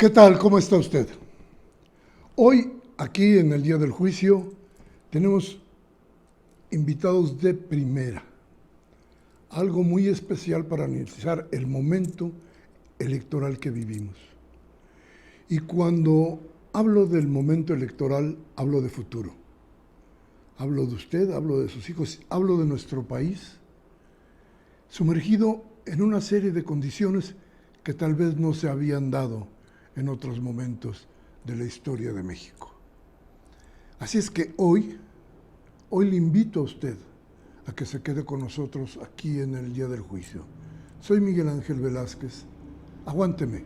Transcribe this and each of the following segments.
¿Qué tal? ¿Cómo está usted? Hoy, aquí en el día del juicio, tenemos invitados de primera, algo muy especial para analizar el momento electoral que vivimos. Y cuando hablo del momento electoral, hablo de futuro. Hablo de usted, hablo de sus hijos, hablo de nuestro país, sumergido en una serie de condiciones que tal vez no se habían dado en otros momentos de la historia de México. Así es que hoy le invito a usted a que se quede con nosotros aquí en el día del juicio. Soy Miguel Ángel Velázquez. Aguánteme.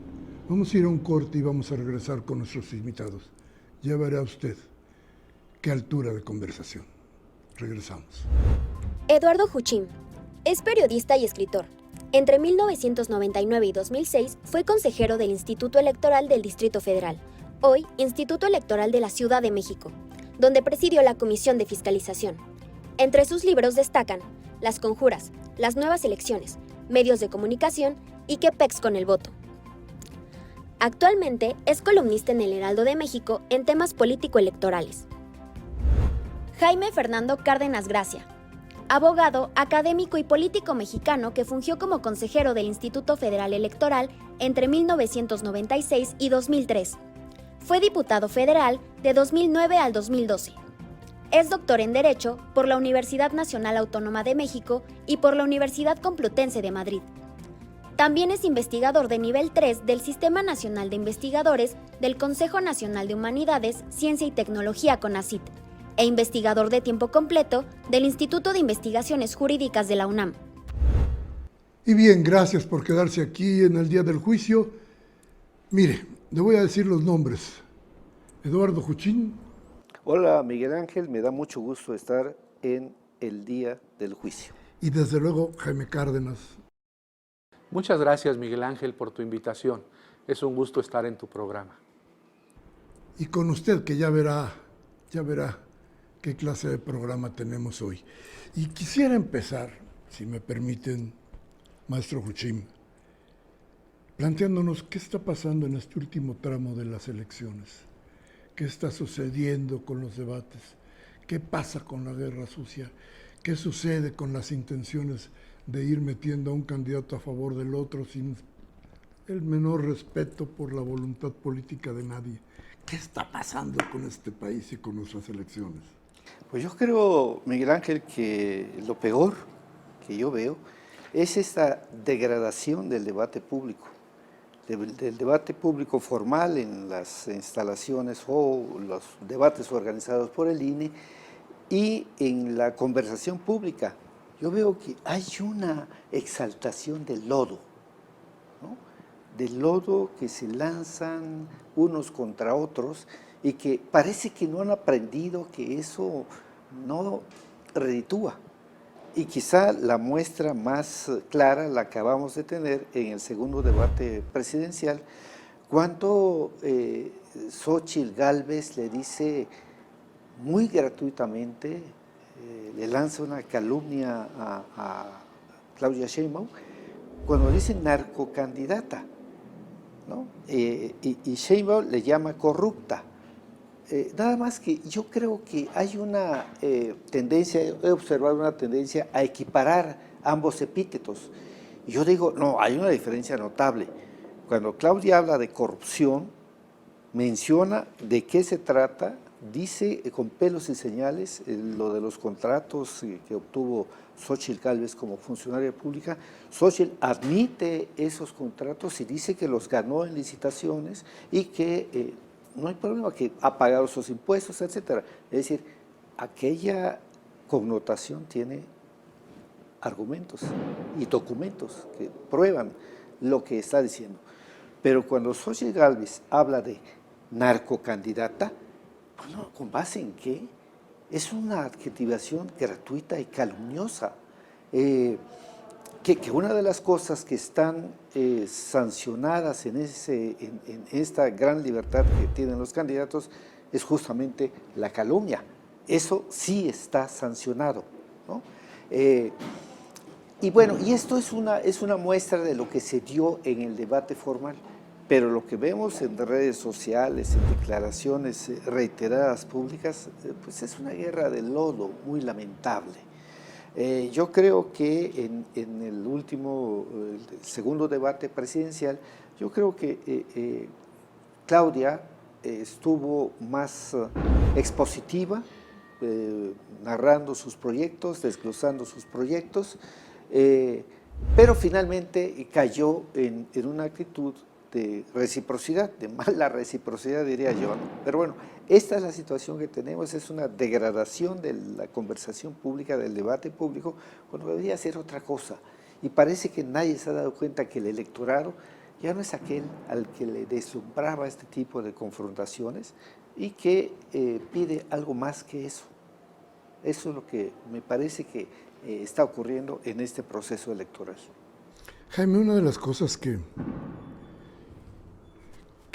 Vamos a ir a un corte y vamos a regresar con nuestros invitados. Ya verá usted qué altura de conversación. Regresamos. Eduardo Juchín es periodista y escritor. Entre 1999 y 2006 fue consejero del Instituto Electoral del Distrito Federal, hoy Instituto Electoral de la Ciudad de México, donde presidió la Comisión de Fiscalización. Entre sus libros destacan Las Conjuras, Las Nuevas Elecciones, Medios de Comunicación y ¿Qué pex con el voto? Actualmente es columnista en El Heraldo de México en temas político-electorales. Jaime Fernando Cárdenas Gracia, abogado, académico y político mexicano que fungió como consejero del Instituto Federal Electoral entre 1996 y 2003. Fue diputado federal de 2009 al 2012. Es doctor en Derecho por la Universidad Nacional Autónoma de México y por la Universidad Complutense de Madrid. También es investigador de nivel 3 del Sistema Nacional de Investigadores del Consejo Nacional de Humanidades, Ciencia y Tecnología CONACYT, e investigador de tiempo completo del Instituto de Investigaciones Jurídicas de la UNAM. Y bien, gracias por quedarse aquí en el día del juicio. Mire, le voy a decir los nombres. Eduardo Juchín. Hola Miguel Ángel, me da mucho gusto estar en el día del juicio. Y desde luego Jaime Cárdenas. Muchas gracias Miguel Ángel por tu invitación. Es un gusto estar en tu programa. Y con usted que ya verá qué clase de programa tenemos hoy. Y quisiera empezar, si me permiten, maestro Juchín, planteándonos qué está pasando en este último tramo de las elecciones, qué está sucediendo con los debates, qué pasa con la guerra sucia, qué sucede con las intenciones de ir metiendo a un candidato a favor del otro sin el menor respeto por la voluntad política de nadie. ¿Qué está pasando con este país y con nuestras elecciones? Pues yo creo, Miguel Ángel, que lo peor que yo veo es esta degradación del debate público, del debate público formal en las instalaciones o los debates organizados por el INE y en la conversación pública. Yo veo que hay una exaltación del lodo, ¿no? Del lodo que se lanzan unos contra otros y que parece que no han aprendido que eso no reditúa. Y quizá la muestra más clara la acabamos de tener en el segundo debate presidencial, cuando Xóchitl Gálvez le dice muy gratuitamente, le lanza una calumnia a Claudia Sheinbaum, cuando dice narcocandidata, ¿no? Y Sheinbaum le llama corrupta. Nada más que yo creo que hay una tendencia, he observado una tendencia a equiparar ambos epítetos. Y yo digo, no, hay una diferencia notable. Cuando Claudia habla de corrupción, menciona de qué se trata, dice con pelos y señales lo de los contratos que obtuvo Xóchitl Gálvez como funcionaria pública. Xóchitl admite esos contratos y dice que los ganó en licitaciones y que no hay problema, que ha pagado sus impuestos, etcétera. Es decir, aquella connotación tiene argumentos y documentos que prueban lo que está diciendo. Pero cuando Xóchitl Gálvez habla de narcocandidata, bueno, ¿con base en qué? Es una adjetivación gratuita y calumniosa. Que una de las cosas que están sancionadas en esta gran libertad que tienen los candidatos es justamente la calumnia. Eso sí está sancionado, ¿no? Y bueno, y esto es una muestra de lo que se dio en el debate formal. Pero lo que vemos en redes sociales, en declaraciones reiteradas públicas, pues es una guerra de lodo muy lamentable. Yo creo que en el último, el segundo debate presidencial, yo creo que Claudia estuvo más expositiva, narrando sus proyectos, desglosando sus proyectos, pero finalmente cayó en una actitud de reciprocidad, de mala reciprocidad diría yo, ¿no? Pero bueno, esta es la situación que tenemos, es una degradación de la conversación pública, del debate público, cuando debería ser otra cosa. Y parece que nadie se ha dado cuenta que el electorado ya no es aquel al que le deslumbraba este tipo de confrontaciones y que pide algo más que eso. Eso es lo que me parece que está ocurriendo en este proceso electoral. Jaime, una de las cosas que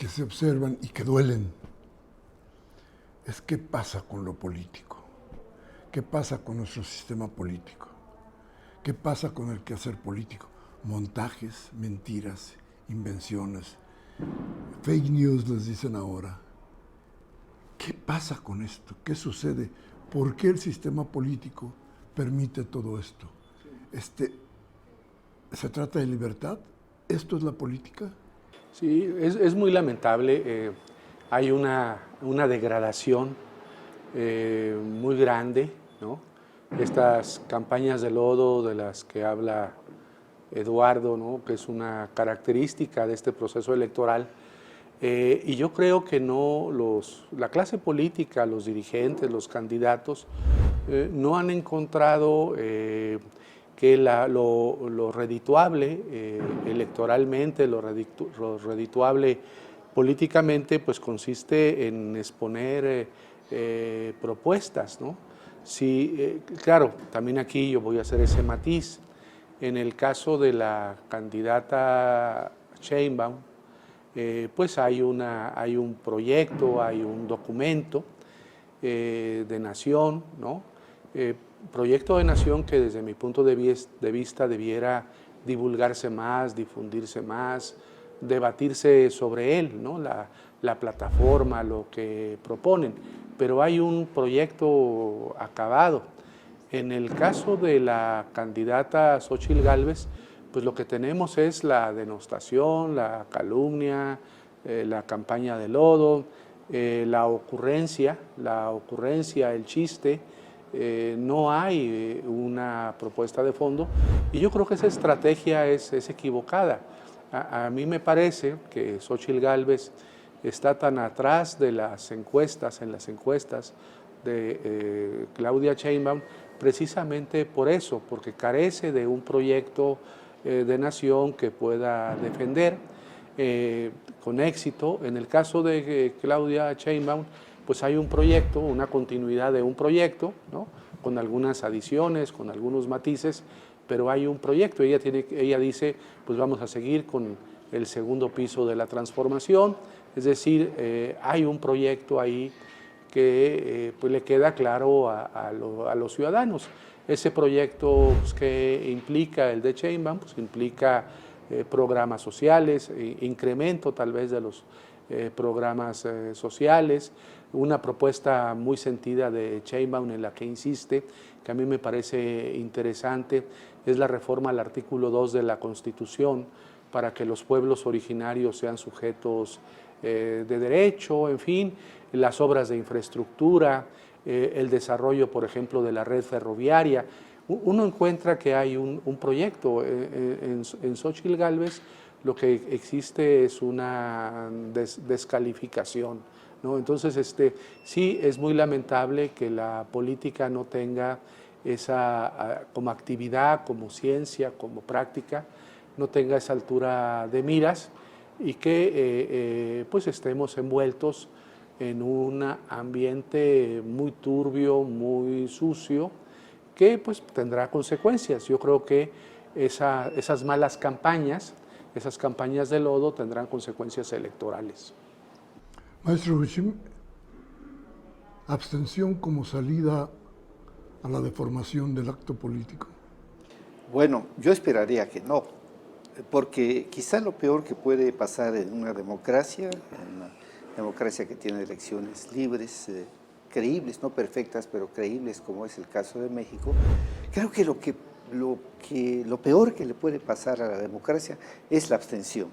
se observan y que duelen es qué pasa con lo político, qué pasa con nuestro sistema político, qué pasa con el quehacer político, montajes, mentiras, invenciones, fake news les dicen ahora. ¿Qué pasa con esto? ¿Qué sucede? ¿Por qué el sistema político permite todo esto? ¿Se trata de libertad? ¿Esto es la política? Sí, es muy lamentable. Hay una degradación muy grande, ¿no? Estas campañas de lodo de las que habla Eduardo, ¿no? Que es una característica de este proceso electoral. Y yo creo que la clase política, los dirigentes, los candidatos, no han encontrado que lo redituable electoralmente, lo redituable políticamente, pues consiste en exponer propuestas, ¿no? Sí, claro, también aquí yo voy a hacer ese matiz. En el caso de la candidata Sheinbaum, pues hay un proyecto, hay un documento de nación, ¿no? Proyecto de nación que desde mi punto de vista debiera divulgarse más, difundirse más, debatirse sobre él, ¿no? La plataforma, lo que proponen, pero hay un proyecto acabado. En el caso de la candidata Xóchitl Gálvez, pues lo que tenemos es la denostación, la calumnia, la campaña de lodo, la ocurrencia, el chiste. No hay una propuesta de fondo y yo creo que esa estrategia es equivocada. A mí me parece que Xóchitl Gálvez está tan atrás de las encuestas, de Claudia Sheinbaum, precisamente por eso, porque carece de un proyecto de nación que pueda defender con éxito. En el caso de Claudia Sheinbaum, pues hay un proyecto, una continuidad de un proyecto, ¿no? Con algunas adiciones, con algunos matices, pero hay un proyecto. Ella dice, pues vamos a seguir con el segundo piso de la transformación, es decir, hay un proyecto ahí que pues le queda claro a los ciudadanos. Ese proyecto pues, que implica el de Sheinbaum, pues implica programas sociales, incremento tal vez de los programas sociales, una propuesta muy sentida de Sheinbaum en la que insiste, que a mí me parece interesante, es la reforma al artículo 2 de la Constitución para que los pueblos originarios sean sujetos de derecho, en fin, las obras de infraestructura, el desarrollo, por ejemplo, de la red ferroviaria. Uno encuentra que hay un proyecto en Xóchitl Gálvez, lo que existe es una descalificación, ¿no? Entonces, sí es muy lamentable que la política no tenga esa, como actividad, como ciencia, como práctica, no tenga esa altura de miras y que pues estemos envueltos en un ambiente muy turbio, muy sucio, que pues tendrá consecuencias. Yo creo que esas malas campañas, esas campañas de lodo tendrán consecuencias electorales. Maestro Huichim, ¿abstención como salida a la deformación del acto político? Bueno, yo esperaría que no. porque quizá lo peor que puede pasar en una democracia que tiene elecciones libres, creíbles, no perfectas, pero creíbles, como es el caso de México, creo que lo peor que le puede pasar a la democracia es la abstención.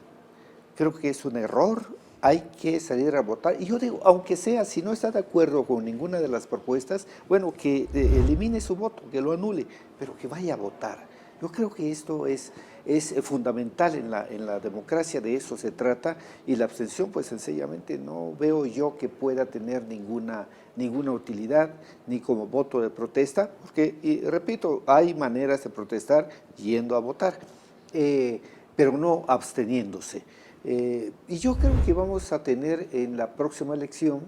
Creo que es un error, hay que salir a votar. Y yo digo, aunque sea, si no está de acuerdo con ninguna de las propuestas, bueno, que elimine su voto, que lo anule, pero que vaya a votar. Yo creo que esto es fundamental en la democracia, de eso se trata, y la abstención, pues sencillamente no veo yo que pueda tener ninguna utilidad, ni como voto de protesta, porque, y repito, hay maneras de protestar yendo a votar, pero no absteniéndose. Y yo creo que vamos a tener en la próxima elección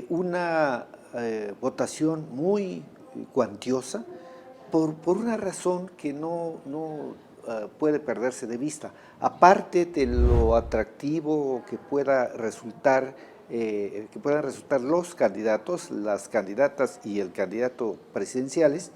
una votación muy cuantiosa, por una razón que no puede perderse de vista. Aparte de lo atractivo que puedan resultar los candidatos, las candidatas y el candidato presidenciales,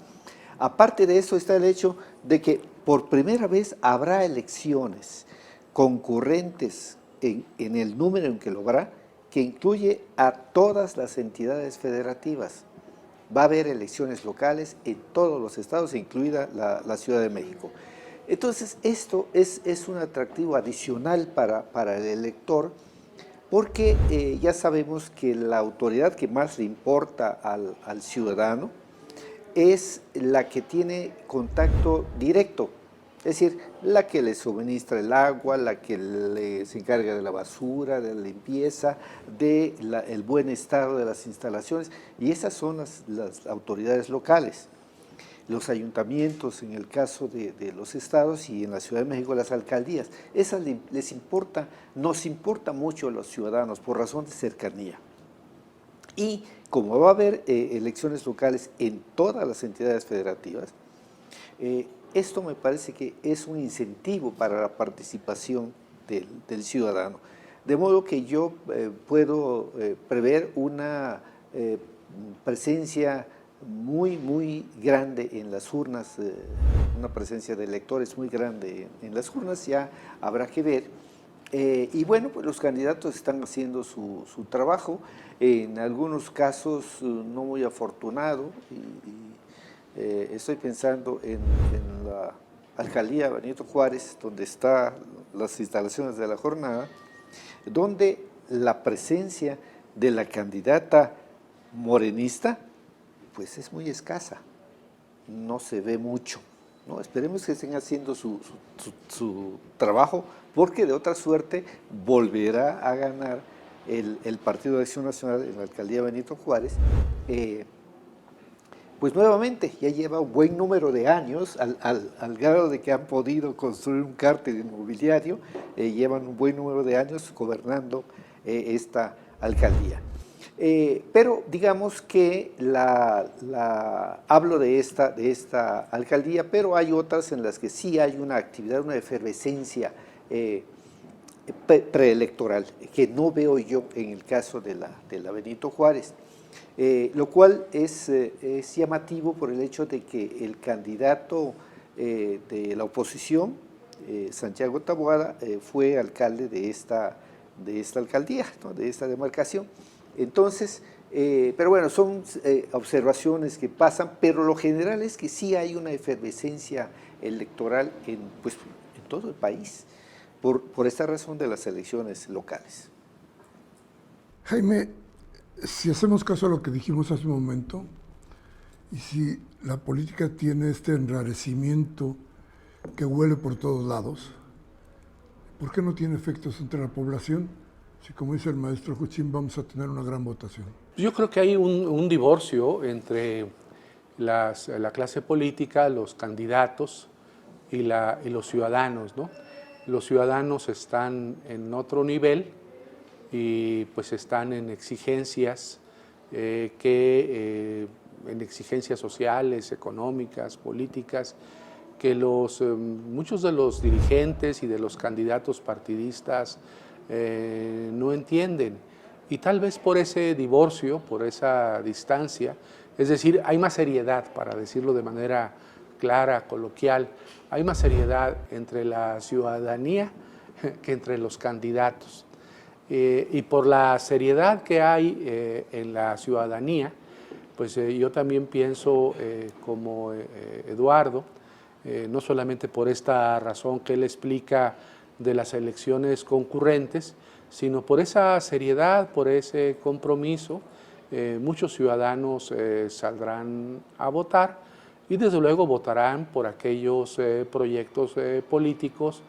aparte de eso está el hecho de que por primera vez habrá elecciones concurrentes en el número en que lo habrá, que incluye a todas las entidades federativas. Va a haber elecciones locales en todos los estados, incluida la Ciudad de México. Entonces, esto es un atractivo adicional para el elector, porque ya sabemos que la autoridad que más le importa al ciudadano es la que tiene contacto directo, es decir, la que le suministra el agua, la que se encarga de la basura, de la limpieza, del buen estado de las instalaciones, y esas son las autoridades locales. Los ayuntamientos, en el caso de los estados, y en la Ciudad de México las alcaldías, esas nos importa mucho a los ciudadanos por razón de cercanía. Y como va a haber elecciones locales en todas las entidades federativas, esto me parece que es un incentivo para la participación del ciudadano. De modo que yo puedo prever una presencia muy grande en las urnas, una presencia de electores muy grande en las urnas, ya habrá que ver. Y bueno, pues los candidatos están haciendo su trabajo, en algunos casos no muy afortunado, estoy pensando en la alcaldía Benito Juárez, donde están las instalaciones de la jornada, donde la presencia de la candidata morenista pues es muy escasa, no se ve mucho, ¿no? Esperemos que estén haciendo su trabajo, porque de otra suerte volverá a ganar el Partido de Acción Nacional en la alcaldía Benito Juárez. Pues nuevamente, ya lleva un buen número de años, al grado de que han podido construir un cártel inmobiliario, llevan un buen número de años gobernando esta alcaldía. Pero digamos que hablo de esta alcaldía, pero hay otras en las que sí hay una actividad, una efervescencia preelectoral, que no veo yo en el caso de la Benito Juárez. Lo cual es llamativo por el hecho de que el candidato de la oposición, Santiago Taboada, fue alcalde de esta alcaldía, ¿no?, de esta demarcación. Entonces, pero bueno, son observaciones que pasan, pero lo general es que sí hay una efervescencia electoral en todo el país, por esta razón de las elecciones locales. Jaime, si hacemos caso a lo que dijimos hace un momento, y si la política tiene este enrarecimiento que huele por todos lados, ¿por qué no tiene efectos entre la población? Si, como dice el maestro Juchín, vamos a tener una gran votación. Yo creo que hay un divorcio entre la clase política, los candidatos y los ciudadanos, ¿no? Los ciudadanos están en otro nivel y pues están en exigencias en exigencias sociales, económicas, políticas, que muchos de los dirigentes y de los candidatos partidistas no entienden. Y tal vez por ese divorcio, por esa distancia, es decir, hay más seriedad, para decirlo de manera clara, coloquial. Hay más seriedad entre la ciudadanía que entre los candidatos. Y por la seriedad que hay en la ciudadanía, pues yo también pienso como Eduardo, no solamente por esta razón que él explica de las elecciones concurrentes, sino por esa seriedad, por ese compromiso, muchos ciudadanos saldrán a votar y desde luego votarán por aquellos proyectos políticos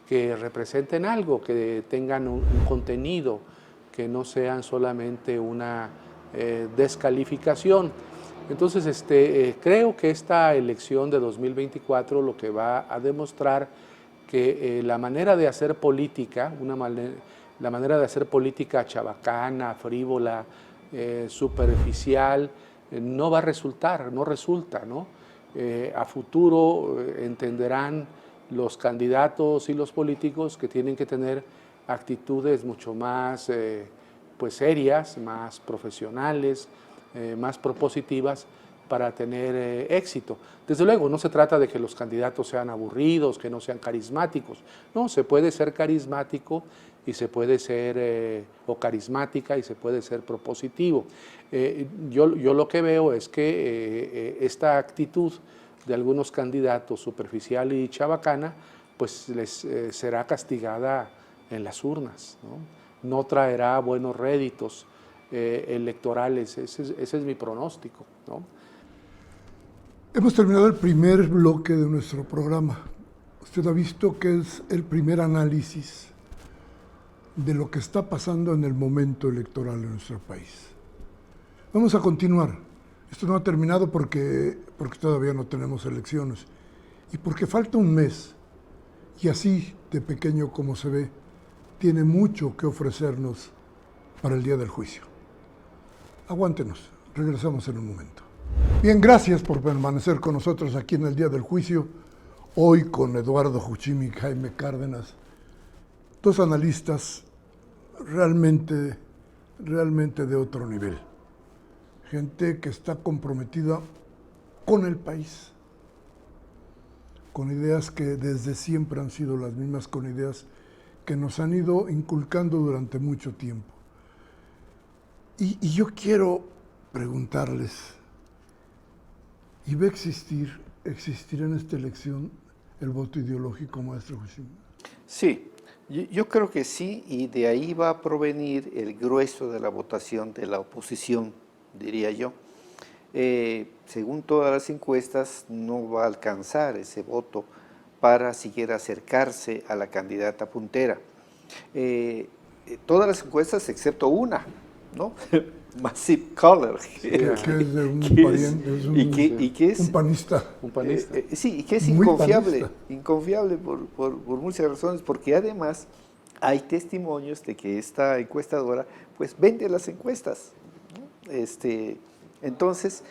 que representen algo, que tengan un contenido, que no sean solamente una descalificación. Entonces, creo que esta elección de 2024 lo que va a demostrar que la manera de hacer política, la manera de hacer política chabacana, frívola, superficial, no va a resultar, no resulta, ¿no? A futuro entenderán los candidatos y los políticos que tienen que tener actitudes mucho más pues serias, más profesionales, más propositivas para tener éxito. Desde luego, no se trata de que los candidatos sean aburridos, que no sean carismáticos. No, se puede ser carismático y se puede ser, o carismática y se puede ser propositivo. Yo lo que veo es que esta actitud de algunos candidatos superficial y chabacana, pues les será castigada en las urnas, no traerá buenos réditos electorales, ese es mi pronóstico, ¿no? Hemos terminado el primer bloque de nuestro programa. Usted ha visto que es el primer análisis de lo que está pasando en el momento electoral en nuestro país. Vamos a continuar. Esto no ha terminado porque todavía no tenemos elecciones y porque falta un mes, y así de pequeño como se ve, tiene mucho que ofrecernos para el día del juicio. Aguántenos, regresamos en un momento. Bien, gracias por permanecer con nosotros aquí en el día del juicio, hoy con Eduardo Juchimi y Jaime Cárdenas, dos analistas realmente de otro nivel. Gente que está comprometida con el país, con ideas que desde siempre han sido las mismas, con ideas que nos han ido inculcando durante mucho tiempo. Y yo quiero preguntarles, ¿y va a existir en esta elección el voto ideológico, maestro Juchimi? Sí, yo creo que sí, y de ahí va a provenir el grueso de la votación de la oposición, diría yo. Según todas las encuestas, no va a alcanzar ese voto para siquiera acercarse a la candidata puntera. Todas las encuestas excepto una, ¿no? Massive Caller, que es de un pariente, es un panista. Un panista. Sí, y que es Muy inconfiable por muchas razones, porque además hay testimonios de que esta encuestadora pues vende las encuestas, ¿no? Entonces,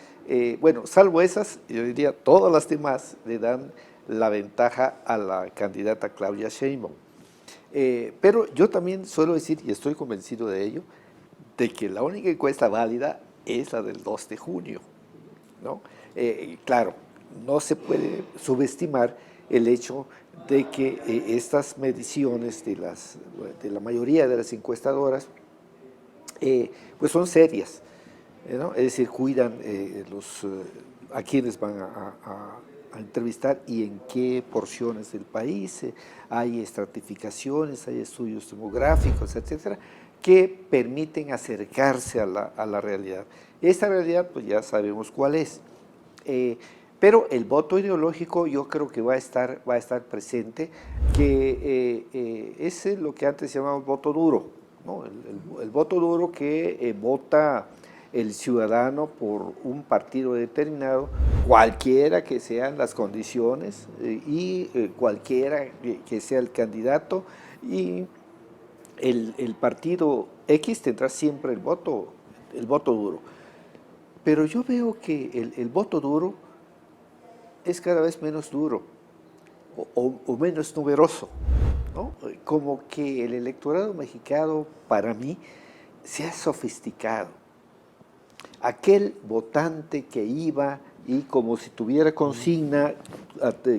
bueno, salvo esas, yo diría todas las demás le dan la ventaja a la candidata Claudia Sheinbaum. Pero yo también suelo decir, y estoy convencido de ello, de que la única encuesta válida es la del 2 de junio, ¿no? Claro, no se puede subestimar el hecho de que estas mediciones de la mayoría de las encuestadoras pues son serias, ¿no? Es decir, cuidan a quienes van a entrevistar y en qué porciones del país, hay estratificaciones, hay estudios demográficos, etcétera, que permiten acercarse a la realidad. Esta realidad pues ya sabemos cuál es, pero el voto ideológico yo creo que va a estar presente, que es lo que antes llamamos voto duro, ¿no? El voto duro que vota el ciudadano por un partido determinado, cualquiera que sean las condiciones y cualquiera que sea el candidato, y el partido X tendrá siempre el voto duro. Pero yo veo que el voto duro es cada vez menos duro o menos numeroso, ¿no? Como que el electorado mexicano, para mí, se ha sofisticado. Aquel votante que iba y como si tuviera consigna,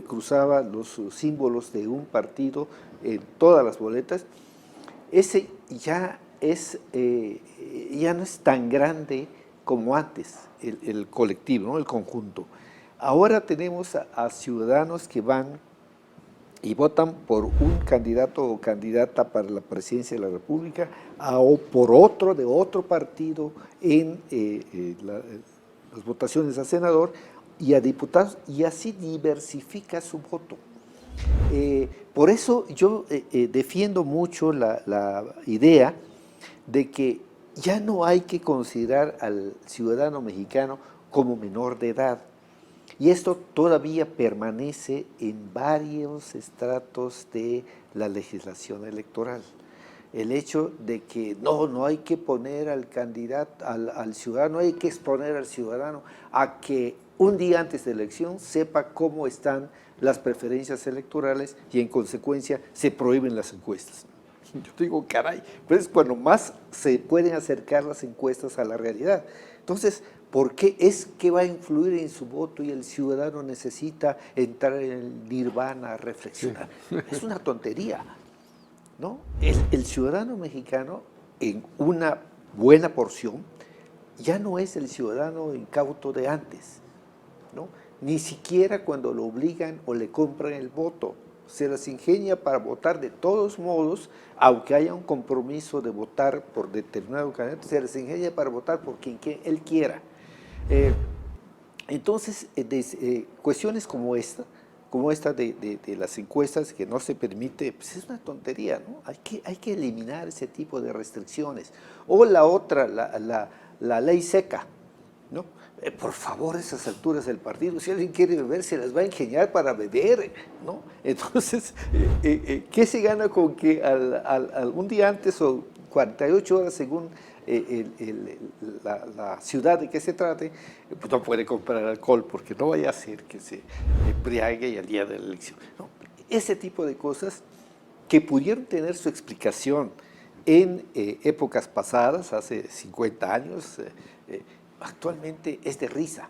cruzaba los símbolos de un partido en todas las boletas. Ese ya no es tan grande como antes, el colectivo, ¿no? El conjunto. Ahora tenemos a ciudadanos que van y votan por un candidato o candidata para la presidencia de la República o por otro de otro partido en las votaciones a senador y a diputados, y así diversifica su voto. Por eso yo defiendo mucho la idea de que ya no hay que considerar al ciudadano mexicano como menor de edad. Y esto todavía permanece en varios estratos de la legislación electoral. El hecho de que no hay que poner al candidato, al ciudadano, hay que exponer al ciudadano a que un día antes de la elección sepa cómo están las preferencias electorales y en consecuencia se prohíben las encuestas. Yo digo, caray, pero es cuando más se pueden acercar las encuestas a la realidad. Entonces, ¿por qué es que va a influir en su voto y el ciudadano necesita entrar en el nirvana a reflexionar? Sí. Es una tontería, ¿no? El ciudadano mexicano, en una buena porción, ya no es el ciudadano incauto de antes, ¿no? Ni siquiera cuando lo obligan o le compran el voto. Se las ingenia para votar de todos modos, aunque haya un compromiso de votar por determinado candidato, se las ingenia para votar por quien él quiera. Entonces, cuestiones como esta de las encuestas que no se permite, pues es una tontería, ¿no? Hay que eliminar ese tipo de restricciones. O la otra, la ley seca, ¿no? Por favor, a esas alturas del partido, si alguien quiere beber, se las va a ingeniar para beber, ¿no? Entonces, ¿qué se gana con que un día antes o 48 horas según la ciudad de que se trate, pues no puede comprar alcohol porque no vaya a ser que se embriague y al día de la elección, ¿no? Ese tipo de cosas que pudieron tener su explicación en épocas pasadas, hace 50 años, actualmente es de risa,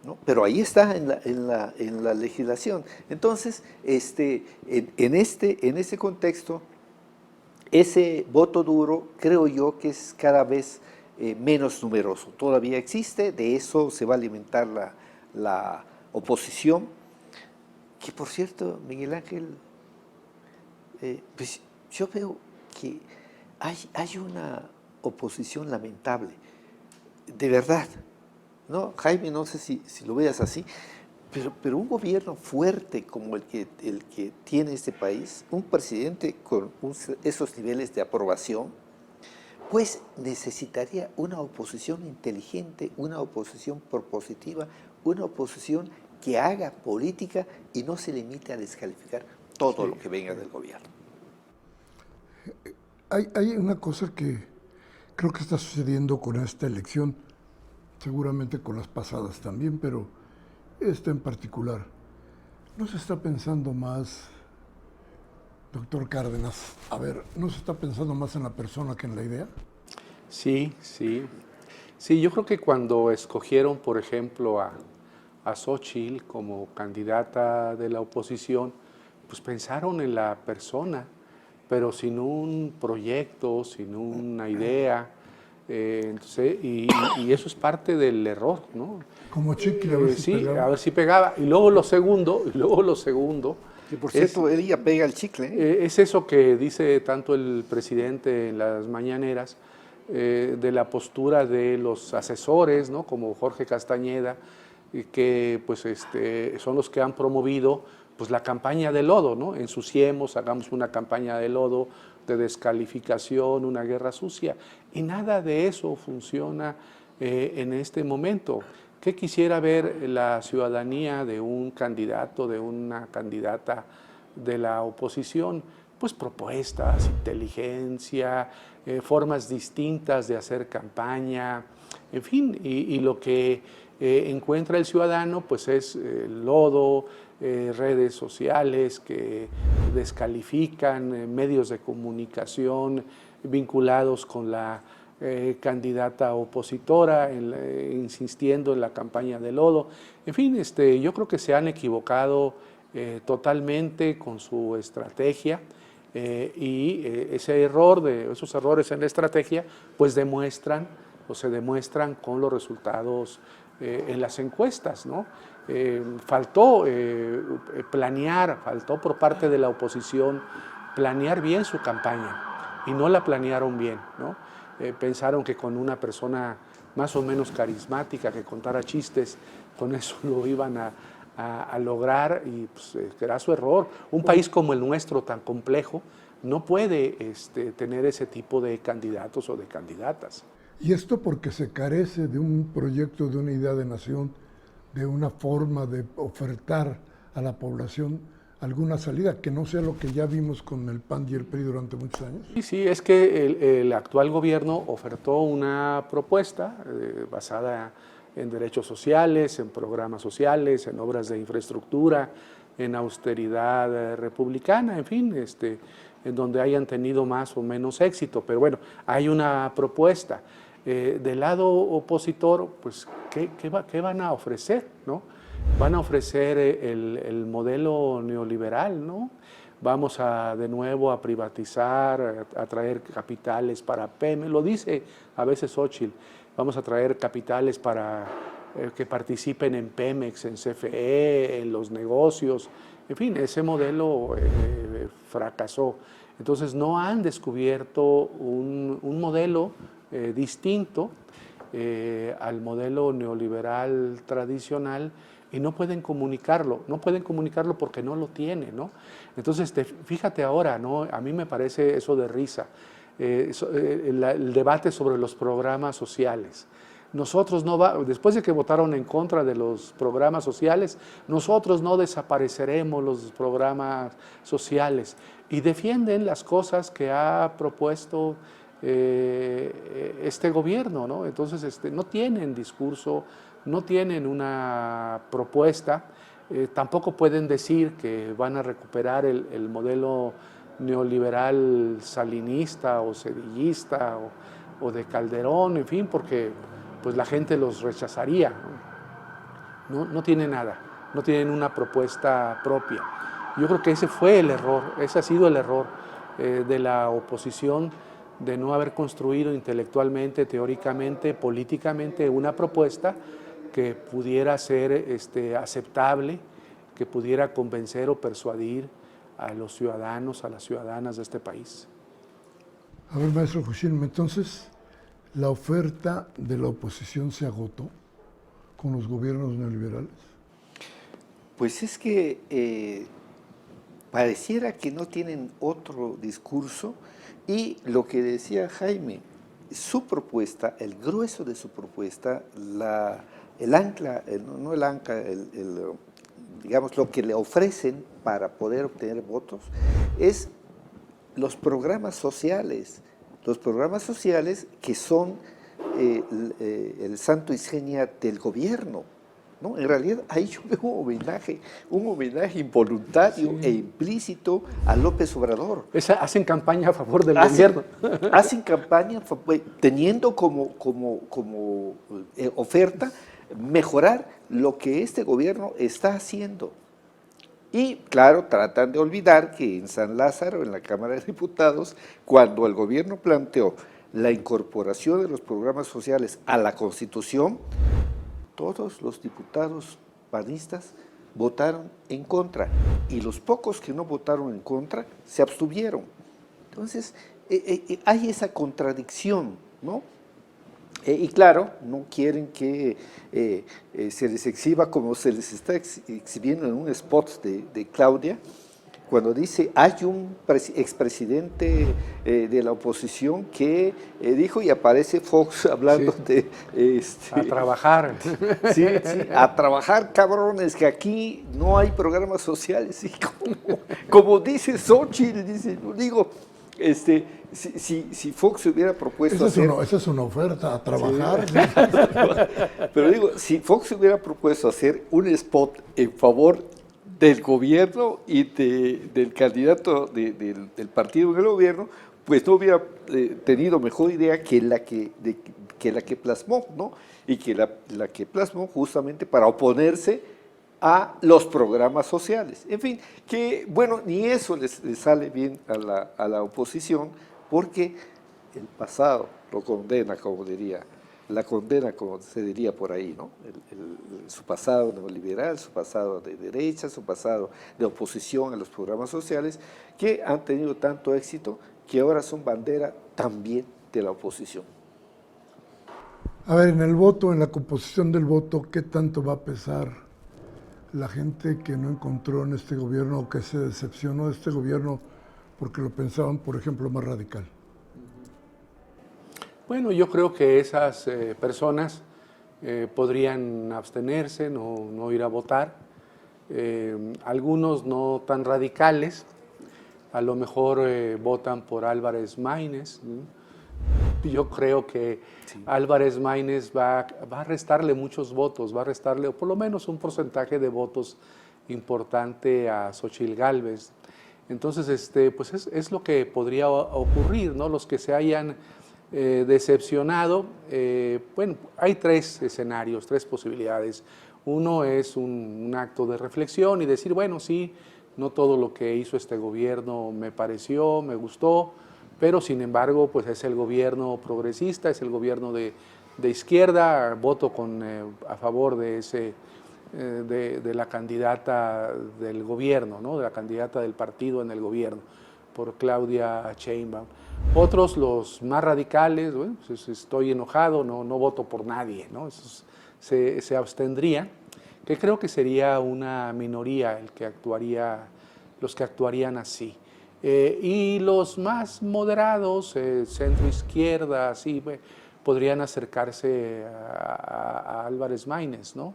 ¿no? Pero ahí está en la legislación. Entonces, en ese contexto, ese voto duro creo yo que es cada vez menos numeroso. Todavía existe, de eso se va a alimentar la oposición, que por cierto, Miguel Ángel, pues yo veo que hay una oposición lamentable. De verdad, ¿no? Jaime, no sé si lo veas así, pero un gobierno fuerte como el que tiene este país, un presidente con esos niveles de aprobación, pues necesitaría una oposición inteligente, una oposición propositiva, una oposición que haga política y no se limite a descalificar todo lo que venga del gobierno. Hay una cosa que creo que está sucediendo con esta elección, seguramente con las pasadas también, pero esta en particular. ¿No se está pensando más, doctor Cárdenas, no se está pensando más en la persona que en la idea? Sí, yo creo que cuando escogieron, por ejemplo, a Xóchitl como candidata de la oposición, pues pensaron en la persona, pero sin un proyecto, sin una idea. Entonces, y eso es parte del error, ¿no? Como chicle, a ver si pegaba. A ver si pegaba. Y luego lo segundo, que por cierto, ella pega el chicle. Es eso que dice tanto el presidente en las mañaneras, de la postura de los asesores, ¿no? Como Jorge Castañeda, que pues son los que han promovido pues la campaña de lodo, ¿no? Ensuciemos, hagamos una campaña de lodo, de descalificación, una guerra sucia. Y nada de eso funciona en este momento. ¿Qué quisiera ver la ciudadanía de un candidato, de una candidata de la oposición? Pues propuestas, inteligencia, formas distintas de hacer campaña, en fin, y lo que encuentra el ciudadano pues es lodo, redes sociales que descalifican, medios de comunicación vinculados con la candidata opositora, insistiendo en la campaña de lodo. En fin, yo creo que se han equivocado totalmente con su estrategia y esos errores en la estrategia pues se demuestran con los resultados en las encuestas, ¿no? Faltó faltó por parte de la oposición planear bien su campaña y no la planearon bien, ¿no? Pensaron que con una persona más o menos carismática que contara chistes, con eso lo iban a lograr y pues, era su error. Un país como el nuestro, tan complejo, no puede tener ese tipo de candidatos o de candidatas. Y esto porque se carece de un proyecto, de una idea de nación, de una forma de ofertar a la población alguna salida, que no sea lo que ya vimos con el PAN y el PRI durante muchos años. Sí, es que el actual gobierno ofertó una propuesta basada en derechos sociales, en programas sociales, en obras de infraestructura, en austeridad republicana, en fin, en donde hayan tenido más o menos éxito. Pero bueno, hay una propuesta. Del lado opositor, pues, ¿qué van a ofrecer, no? Van a ofrecer el modelo neoliberal, ¿no? Vamos de nuevo a privatizar, a traer capitales para Pemex, lo dice a veces Xóchitl, vamos a traer capitales para que participen en Pemex, en CFE, en los negocios, en fin, ese modelo fracasó. Entonces no han descubierto un modelo distinto al modelo neoliberal tradicional y no pueden comunicarlo porque no lo tienen, ¿no? Entonces, fíjate ahora, ¿no? A mí me parece eso de risa, el debate sobre los programas sociales. Nosotros después de que votaron en contra de los programas sociales, nosotros no desapareceremos los programas sociales y defienden las cosas que ha propuesto este gobierno, ¿no? Entonces no tienen discurso, no tienen una propuesta, tampoco pueden decir que van a recuperar el modelo neoliberal salinista o cedillista o de Calderón, en fin, porque pues la gente los rechazaría, ¿no? No tienen nada, no tienen una propuesta propia. Yo creo que ese fue el error, ese ha sido el error de la oposición, de no haber construido intelectualmente, teóricamente, políticamente una propuesta que pudiera ser aceptable, que pudiera convencer o persuadir a los ciudadanos, a las ciudadanas de este país. A ver, maestro Joachim, entonces, ¿la oferta de la oposición se agotó con los gobiernos neoliberales? Pues es que pareciera que no tienen otro discurso. Y lo que decía Jaime, su propuesta, el grueso de su propuesta, el ancla, digamos, lo que le ofrecen para poder obtener votos, es los programas sociales que son el santo y seña del gobierno, ¿no? En realidad ahí yo veo un homenaje involuntario e implícito a López Obrador. Hacen campaña a favor del gobierno. Hacen campaña teniendo como oferta mejorar lo que este gobierno está haciendo. Y claro, tratan de olvidar que en San Lázaro, en la Cámara de Diputados, cuando el gobierno planteó la incorporación de los programas sociales a la Constitución, todos los diputados panistas votaron en contra y los pocos que no votaron en contra se abstuvieron. Entonces, hay esa contradicción, ¿no? Y claro, no quieren que se les exhiba como se les está exhibiendo en un spot de Claudia, cuando dice, hay un expresidente de la oposición que dijo, y aparece Fox hablando de... a trabajar. Sí, a trabajar, cabrones, que aquí no hay programas sociales. Y como dice Xóchitl, digo, si Fox hubiera propuesto esa es una oferta, a trabajar. Sí. Pero digo, si Fox hubiera propuesto hacer un spot en favor del gobierno y del candidato del partido en el gobierno, pues no hubiera tenido mejor idea que la que plasmó, ¿no? Y que la que plasmó justamente para oponerse a los programas sociales. En fin, que bueno, ni eso les sale bien a la oposición, porque el pasado lo condena, como diría, la condena, como se diría por ahí, ¿no? Su pasado neoliberal, su pasado de derecha, su pasado de oposición a los programas sociales, que han tenido tanto éxito que ahora son bandera también de la oposición. A ver, en el voto, en la composición del voto, ¿qué tanto va a pesar la gente que no encontró en este gobierno o que se decepcionó de este gobierno porque lo pensaban, por ejemplo, más radical? Bueno, yo creo que esas personas podrían abstenerse, no ir a votar. Algunos no tan radicales, a lo mejor votan por Álvarez Maínez, ¿no? Yo creo que sí. Álvarez Maínez va a restarle muchos votos, va a restarle, o por lo menos un porcentaje de votos importante a Xóchitl Gálvez. Entonces, pues es lo que podría ocurrir, ¿no? Los que se hayan decepcionado, bueno, hay tres escenarios, tres posibilidades. Uno es un acto de reflexión y decir, bueno, sí, no todo lo que hizo este gobierno me pareció, me gustó, pero sin embargo, pues es el gobierno progresista, es el gobierno de izquierda, voto a favor de la candidata del gobierno, ¿no? De la candidata del partido en el gobierno, por Claudia Sheinbaum. Otros, los más radicales, bueno, pues estoy enojado, no voto por nadie, ¿no? Esos se abstendrían, que creo que sería una minoría los que actuarían así. Y los más moderados, centro-izquierda, así, podrían acercarse a Álvarez Maínez, ¿no?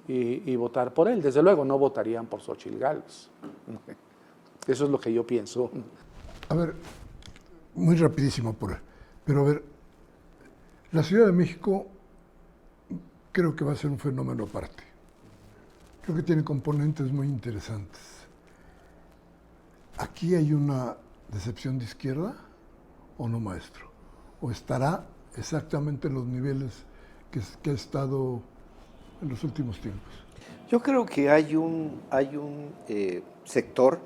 Y votar por él. Desde luego no votarían por Xóchitl Gálvez. Eso es lo que yo pienso. A ver, muy rapidísimo, pero a ver, la Ciudad de México creo que va a ser un fenómeno aparte. Creo que tiene componentes muy interesantes. ¿Aquí hay una decepción de izquierda o no, maestro? ¿O estará exactamente en los niveles que ha estado en los últimos tiempos? Yo creo que hay un sector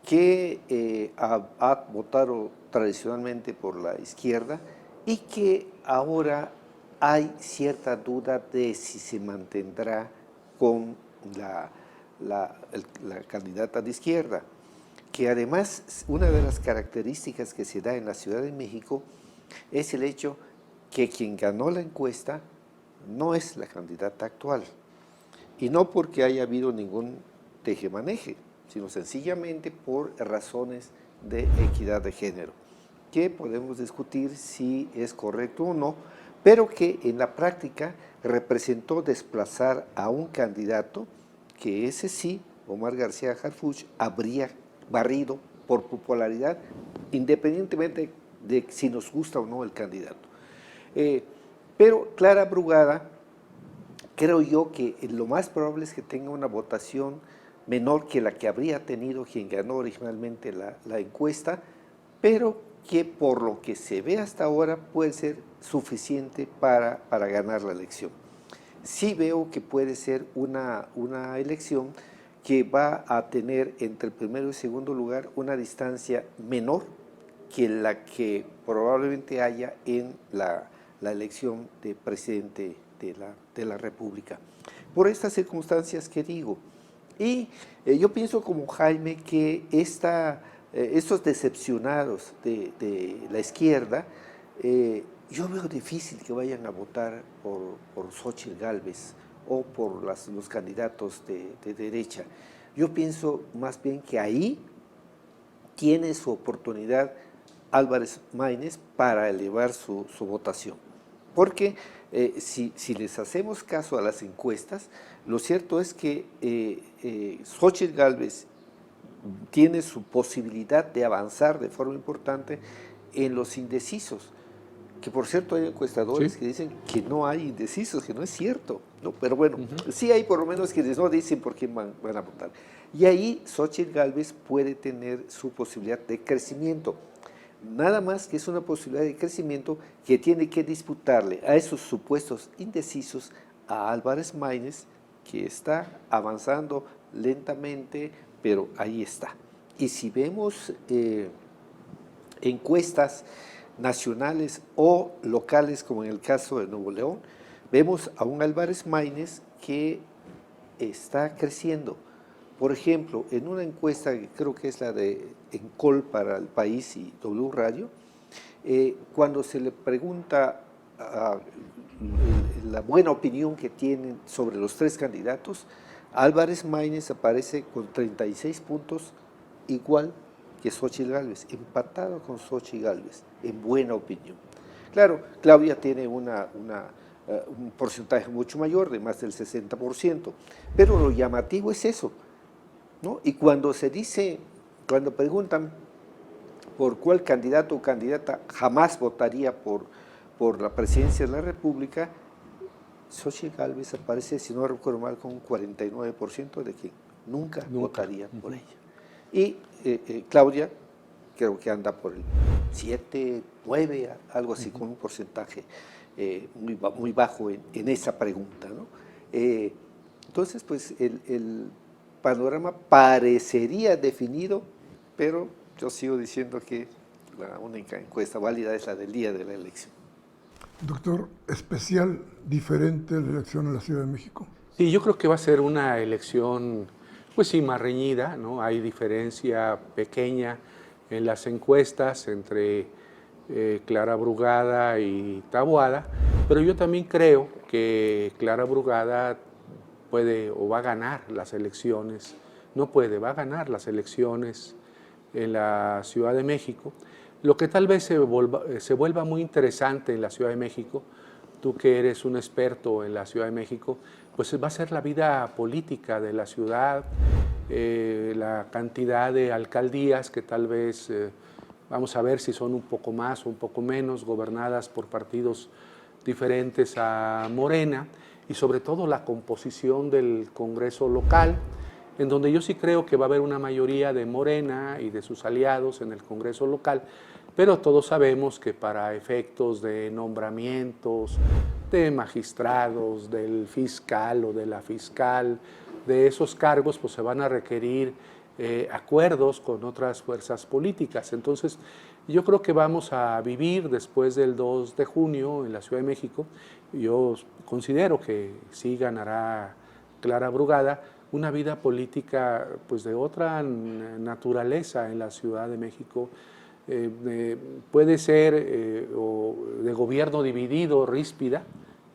que ha votado tradicionalmente por la izquierda y que ahora hay cierta duda de si se mantendrá con la candidata de izquierda, que además una de las características que se da en la Ciudad de México es el hecho que quien ganó la encuesta no es la candidata actual, y no porque haya habido ningún tejemaneje, sino sencillamente por razones de equidad de género, que podemos discutir si es correcto o no, pero que en la práctica representó desplazar a un candidato que ese sí, Omar García Harfuch, habría barrido por popularidad, independientemente de si nos gusta o no el candidato. Pero Clara Brugada, creo yo que lo más probable es que tenga una votación menor que la que habría tenido quien ganó originalmente la encuesta, pero que por lo que se ve hasta ahora puede ser suficiente para ganar la elección. Sí veo que puede ser una elección que va a tener entre el primero y el segundo lugar una distancia menor que la que probablemente haya en la elección de presidente de la República. Por estas circunstancias que digo. Y yo pienso como Jaime que estos decepcionados de la izquierda, yo veo difícil que vayan a votar por Xóchitl Gálvez o por los candidatos de derecha. Yo pienso más bien que ahí tiene su oportunidad Álvarez Maínez para elevar su votación. Porque si les hacemos caso a las encuestas, lo cierto es que Xóchitl Gálvez tiene su posibilidad de avanzar de forma importante en los indecisos, que por cierto hay encuestadores que dicen que no hay indecisos, que no es cierto, ¿no? Pero bueno, sí hay por lo menos quienes no dicen por quién van a votar. Y ahí Xóchitl Gálvez puede tener su posibilidad de crecimiento. nada más que es una posibilidad de crecimiento que tiene que disputarle a esos supuestos indecisos a Álvarez Maínez, que está avanzando lentamente, pero ahí está. Y si vemos encuestas nacionales o locales, como en el caso de Nuevo León, vemos a un Álvarez Maínez que está creciendo. Por ejemplo, en una encuesta que creo que es la de Encol para El País y W Radio, cuando se le pregunta la buena opinión que tienen sobre los tres candidatos, Álvarez Maínez aparece con 36 puntos, igual que Xóchitl Gálvez, empatado con Xóchitl Gálvez, en buena opinión. Claro, Claudia tiene un porcentaje mucho mayor, de más del 60%, pero lo llamativo es eso, ¿no? Y cuando se dice, cuando preguntan por cuál candidato o candidata jamás votaría por la presidencia de la República, Xóchitl Gálvez aparece, si no recuerdo mal, con un 49% de que nunca votaría por ella. Y Claudia creo que anda por el 7, 9, algo así, con un porcentaje muy bajo en esa pregunta, ¿no? Entonces, pues el panorama parecería definido, pero yo sigo diciendo que la única encuesta válida es la del día de la elección. Doctor, ¿especial, diferente la elección en la Ciudad de México? Sí, yo creo que va a ser una elección, pues sí, más reñida, ¿no? Hay diferencia pequeña en las encuestas entre Clara Brugada y Taboada, pero yo también creo que Clara Brugada puede o va a ganar las elecciones, va a ganar las elecciones en la Ciudad de México. Lo que tal vez se vuelva muy interesante en la Ciudad de México, tú que eres un experto en la Ciudad de México, pues va a ser la vida política de la ciudad, la cantidad de alcaldías que tal vez, vamos a ver si son un poco más o un poco menos, gobernadas por partidos diferentes a Morena, y sobre todo la composición del Congreso local, en donde yo sí creo que va a haber una mayoría de Morena y de sus aliados en el Congreso local, pero todos sabemos que para efectos de nombramientos de magistrados, del fiscal o de la fiscal, de esos cargos, pues se van a requerir acuerdos con otras fuerzas políticas. Entonces, yo creo que vamos a vivir después del 2 de junio en la Ciudad de México, yo considero que sí ganará Clara Brugada, una vida política pues de otra naturaleza en la Ciudad de México. Puede ser o de gobierno dividido, ríspida,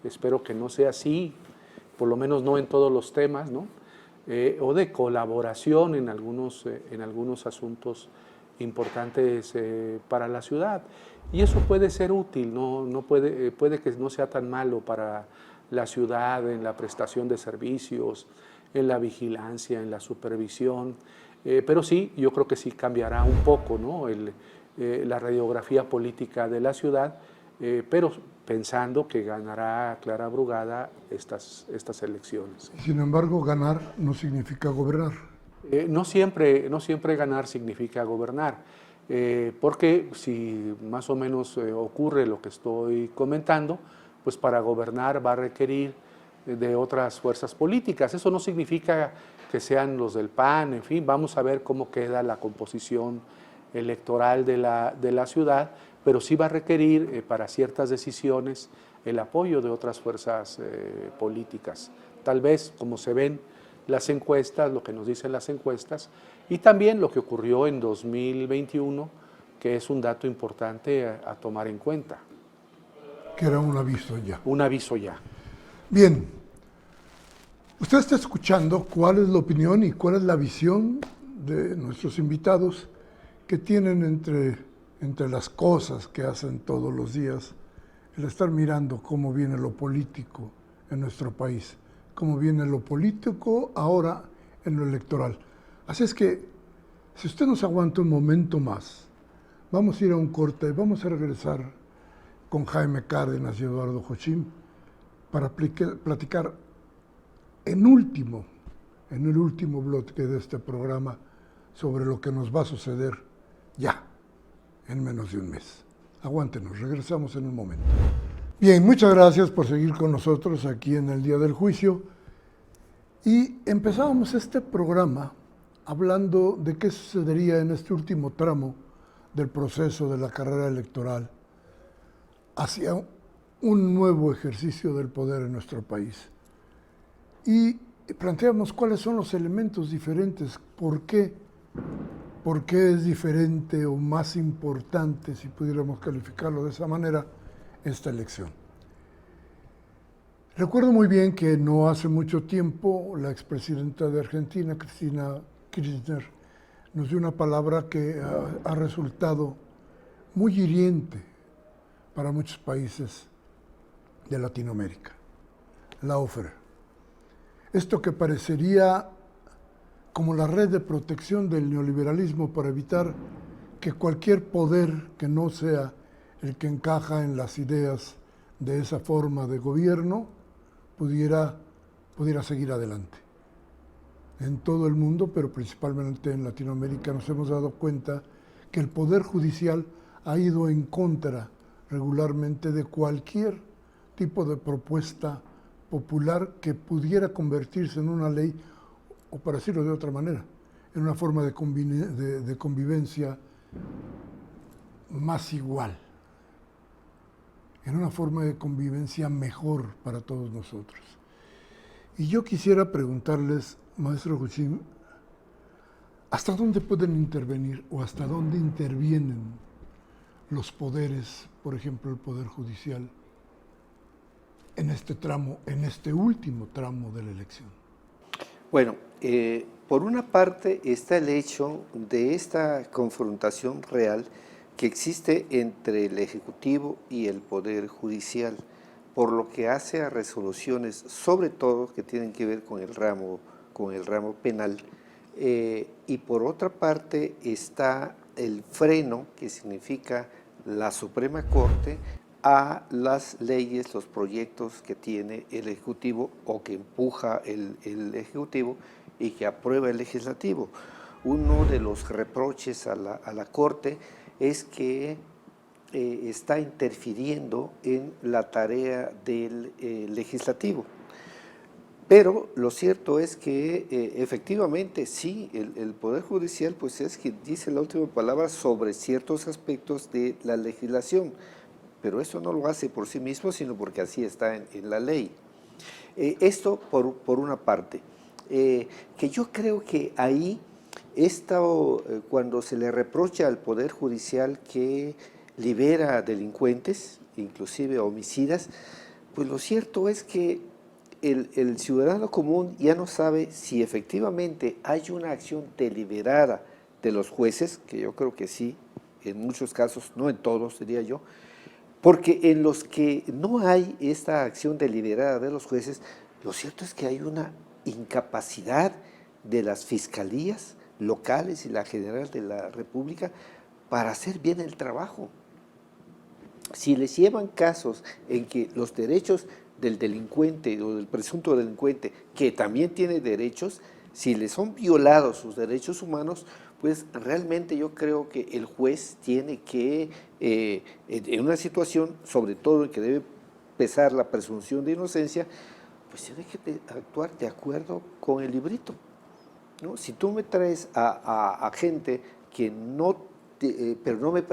espero que no sea así, por lo menos no en todos los temas, ¿no? O de colaboración en algunos asuntos importantes para la ciudad. Y eso puede ser útil, puede que no sea tan malo para la ciudad en la prestación de servicios, en la vigilancia, en la supervisión, pero sí, yo creo que sí cambiará un poco, ¿no? La radiografía política de la ciudad, pero pensando que ganará Clara Brugada estas elecciones. Sin embargo, ganar no significa gobernar. No siempre ganar significa gobernar, porque si más o menos ocurre lo que estoy comentando, pues para gobernar va a requerir de otras fuerzas políticas. Eso no significa que sean los del PAN, en fin, vamos a ver cómo queda la composición electoral de la ciudad, pero sí va a requerir para ciertas decisiones el apoyo de otras fuerzas políticas. Tal vez, como se ven las encuestas, lo que nos dicen las encuestas, y también lo que ocurrió en 2021, que es un dato importante a tomar en cuenta. Que era un aviso ya. Un aviso ya. Bien, usted está escuchando cuál es la opinión y cuál es la visión de nuestros invitados que tienen entre las cosas que hacen todos los días, el estar mirando cómo viene lo político en nuestro país, cómo viene lo político ahora en lo electoral. Así es que, si usted nos aguanta un momento más, vamos a ir a un corte, vamos a regresar con Jaime Cárdenas y Eduardo Jochim para platicar en el último bloque de este programa sobre lo que nos va a suceder ya en menos de un mes. Aguántenos, regresamos en un momento. Bien, muchas gracias por seguir con nosotros aquí en el Día del Juicio. Y empezábamos este programa hablando de qué sucedería en este último tramo del proceso de la carrera electoral hacia un nuevo ejercicio del poder en nuestro país. Y planteamos cuáles son los elementos diferentes, por qué es diferente o más importante, si pudiéramos calificarlo de esa manera, esta elección. Recuerdo muy bien que no hace mucho tiempo la expresidenta de Argentina, Cristina Kirchner, nos dio una palabra que ha resultado muy hiriente para muchos países de Latinoamérica, lawfare. Esto que parecería como la red de protección del neoliberalismo para evitar que cualquier poder que no sea el que encaja en las ideas de esa forma de gobierno pudiera seguir adelante. En todo el mundo, pero principalmente en Latinoamérica, nos hemos dado cuenta que el Poder Judicial ha ido en contra regularmente de cualquier tipo de propuesta popular que pudiera convertirse en una ley, o para decirlo de otra manera, en una forma de convivencia más igual, en una forma de convivencia mejor para todos nosotros. Y yo quisiera preguntarles, maestro Juchín, ¿hasta dónde pueden intervenir o hasta dónde intervienen los poderes, por ejemplo el Poder Judicial, en este tramo, en este último tramo de la elección? Bueno, por una parte está el hecho de esta confrontación real que existe entre el Ejecutivo y el Poder Judicial, por lo que hace a resoluciones, sobre todo que tienen que ver con el ramo penal. Y por otra parte está el freno, que significa la Suprema Corte, a las leyes, los proyectos que tiene el Ejecutivo o que empuja el Ejecutivo y que aprueba el Legislativo. Uno de los reproches a la Corte es que está interfiriendo en la tarea del Legislativo. Pero lo cierto es que efectivamente sí, el Poder Judicial pues es quien dice la última palabra sobre ciertos aspectos de la legislación, pero eso no lo hace por sí mismo, sino porque así está en la ley. Esto por una parte, que yo creo que ahí, cuando se le reprocha al Poder Judicial que libera delincuentes, inclusive homicidas, pues lo cierto es que el ciudadano común ya no sabe si efectivamente hay una acción deliberada de los jueces, que yo creo que sí, en muchos casos, no en todos diría yo, porque en los que no hay esta acción deliberada de los jueces, lo cierto es que hay una incapacidad de las fiscalías locales y la general de la República para hacer bien el trabajo. Si les llevan casos en que los derechos del delincuente o del presunto delincuente, que también tiene derechos, si les son violados sus derechos humanos, pues realmente yo creo que el juez tiene que, en una situación, sobre todo en que debe pesar la presunción de inocencia, pues tiene que actuar de acuerdo con el librito, ¿no? Si tú me traes a gente que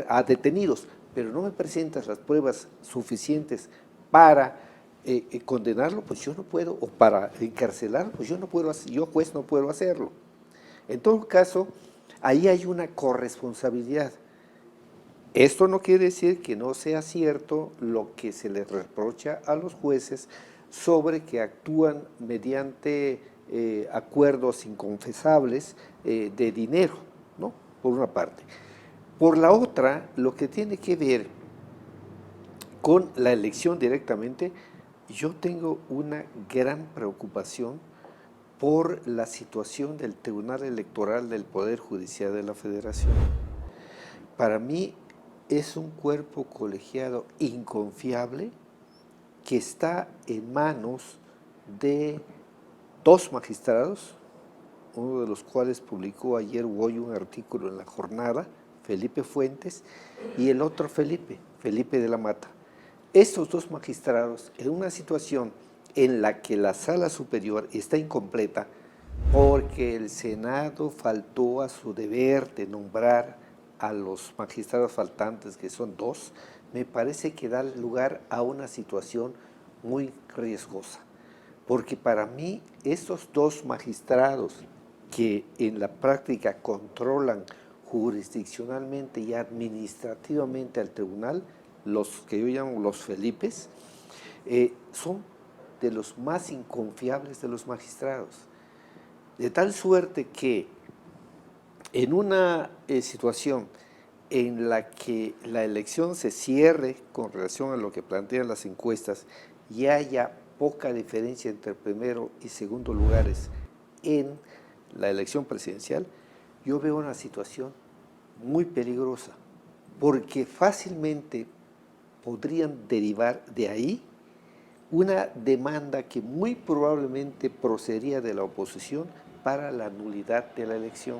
a detenidos, pero no me presentas las pruebas suficientes para condenarlo, pues yo no puedo, o para encarcelarlo, pues yo juez no puedo hacerlo. En todo caso, ahí hay una corresponsabilidad. Esto no quiere decir que no sea cierto lo que se les reprocha a los jueces sobre que actúan mediante acuerdos inconfesables de dinero, ¿no? Por una parte. Por la otra, lo que tiene que ver con la elección directamente, yo tengo una gran preocupación por la situación del Tribunal Electoral del Poder Judicial de la Federación. Para mí es un cuerpo colegiado inconfiable que está en manos de dos magistrados, uno de los cuales publicó ayer hoy un artículo en La Jornada, Felipe Fuentes, y el otro Felipe de la Mata. Estos dos magistrados, en una situación en la que la Sala Superior está incompleta, porque el Senado faltó a su deber de nombrar a los magistrados faltantes, que son dos, me parece que da lugar a una situación muy riesgosa. Porque para mí, estos dos magistrados que en la práctica controlan jurisdiccionalmente y administrativamente al tribunal, los que yo llamo los Felipes, son de los más inconfiables de los magistrados. De tal suerte que en una situación en la que la elección se cierre con relación a lo que plantean las encuestas y haya poca diferencia entre primero y segundo lugares en la elección presidencial, yo veo una situación muy peligrosa, porque fácilmente podrían derivar de ahí una demanda que muy probablemente procedería de la oposición para la nulidad de la elección.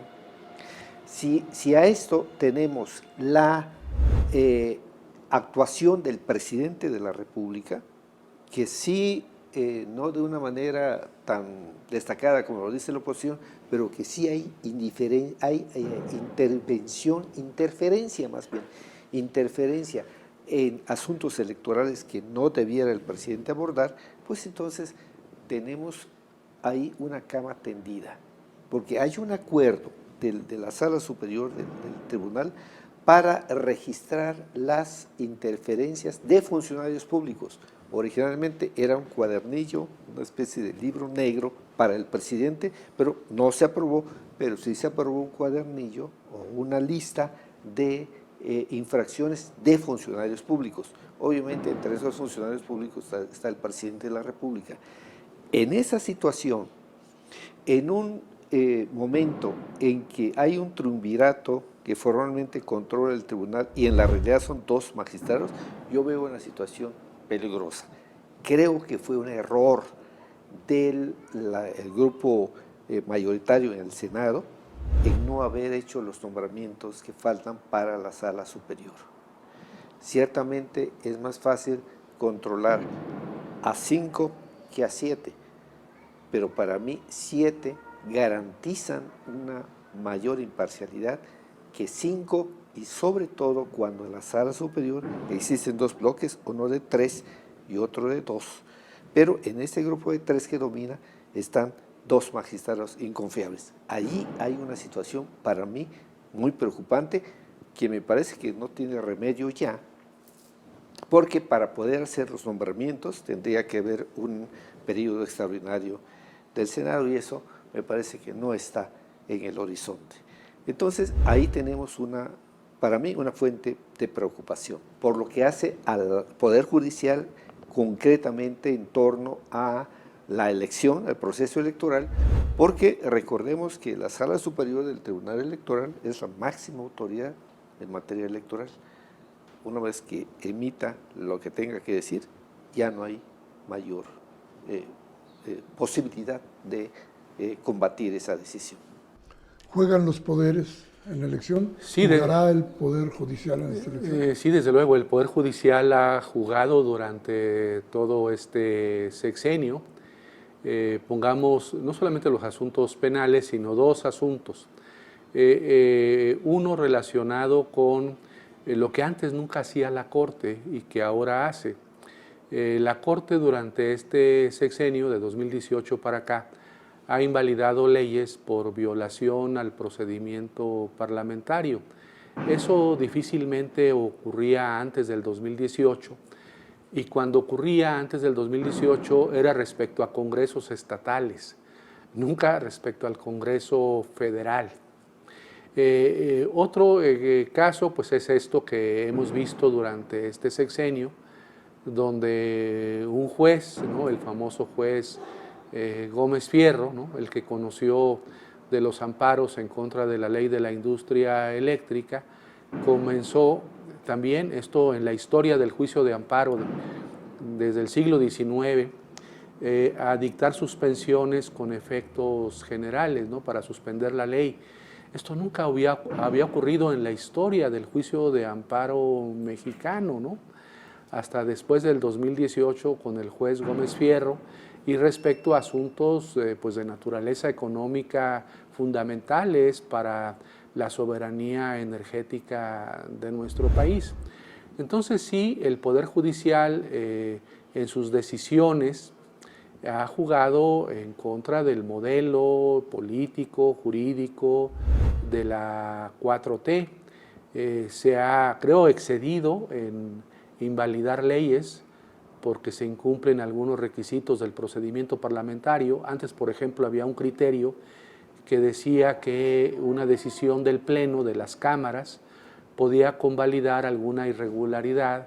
Si a esto tenemos la actuación del presidente de la República, que sí, no de una manera tan destacada como lo dice la oposición, pero que sí hay interferencia en asuntos electorales que no debiera el presidente abordar, pues entonces tenemos ahí una cama tendida, porque hay un acuerdo de la Sala Superior del Tribunal para registrar las interferencias de funcionarios públicos. Originalmente era un cuadernillo, una especie de libro negro para el presidente, pero no se aprobó, pero sí se aprobó un cuadernillo o una lista de infracciones de funcionarios públicos. Obviamente entre esos funcionarios públicos está el presidente de la República. En esa situación, en un momento en que hay un triunvirato que formalmente controla el tribunal y en la realidad son dos magistrados, yo veo una situación peligrosa. Creo que fue un error del grupo mayoritario en el Senado en no haber hecho los nombramientos que faltan para la Sala Superior. Ciertamente es más fácil controlar a 5 que a 7, pero para mí 7 garantizan una mayor imparcialidad que 5, y sobre todo cuando en la Sala Superior existen dos bloques, uno de 3 y otro de 2. Pero en este grupo de 3 que domina están dos magistrados inconfiables. Allí hay una situación para mí muy preocupante que me parece que no tiene remedio ya, porque para poder hacer los nombramientos tendría que haber un periodo extraordinario del Senado y eso me parece que no está en el horizonte. Entonces ahí tenemos para mí una fuente de preocupación por lo que hace al Poder Judicial concretamente en torno a la elección, al proceso electoral, porque recordemos que la Sala Superior del Tribunal Electoral es la máxima autoridad en materia electoral. Una vez que emita lo que tenga que decir, ya no hay mayor posibilidad de combatir esa decisión. ¿Juegan los poderes en la elección? Sí, ¿Jugará el Poder Judicial en esta elección? Sí, desde luego, el Poder Judicial ha jugado durante todo este sexenio. Pongamos no solamente los asuntos penales, sino dos asuntos. Uno relacionado con lo que antes nunca hacía la Corte y que ahora hace. La Corte durante este sexenio de 2018 para acá ha invalidado leyes por violación al procedimiento parlamentario. Eso difícilmente ocurría antes del 2018 y cuando ocurría antes del 2018 era respecto a congresos estatales, nunca respecto al Congreso Federal. Otro caso pues es esto que hemos visto durante este sexenio, donde un juez, ¿no?, el famoso juez Gómez Fierro, ¿no?, el que conoció de los amparos en contra de la ley de la industria eléctrica, comenzó también esto en la historia del juicio de amparo desde el siglo XIX, a dictar suspensiones con efectos generales, ¿no?, para suspender la ley. Esto nunca había ocurrido en la historia del juicio de amparo mexicano, ¿no? Hasta después del 2018 con el juez Gómez Fierro, y respecto a asuntos pues de naturaleza económica fundamentales para la soberanía energética de nuestro país. Entonces sí, el Poder Judicial en sus decisiones ha jugado en contra del modelo político, jurídico de la 4T. Se ha, creo, excedido en invalidar leyes porque se incumplen algunos requisitos del procedimiento parlamentario. Antes, por ejemplo, había un criterio que decía que una decisión del Pleno de las cámaras podía convalidar alguna irregularidad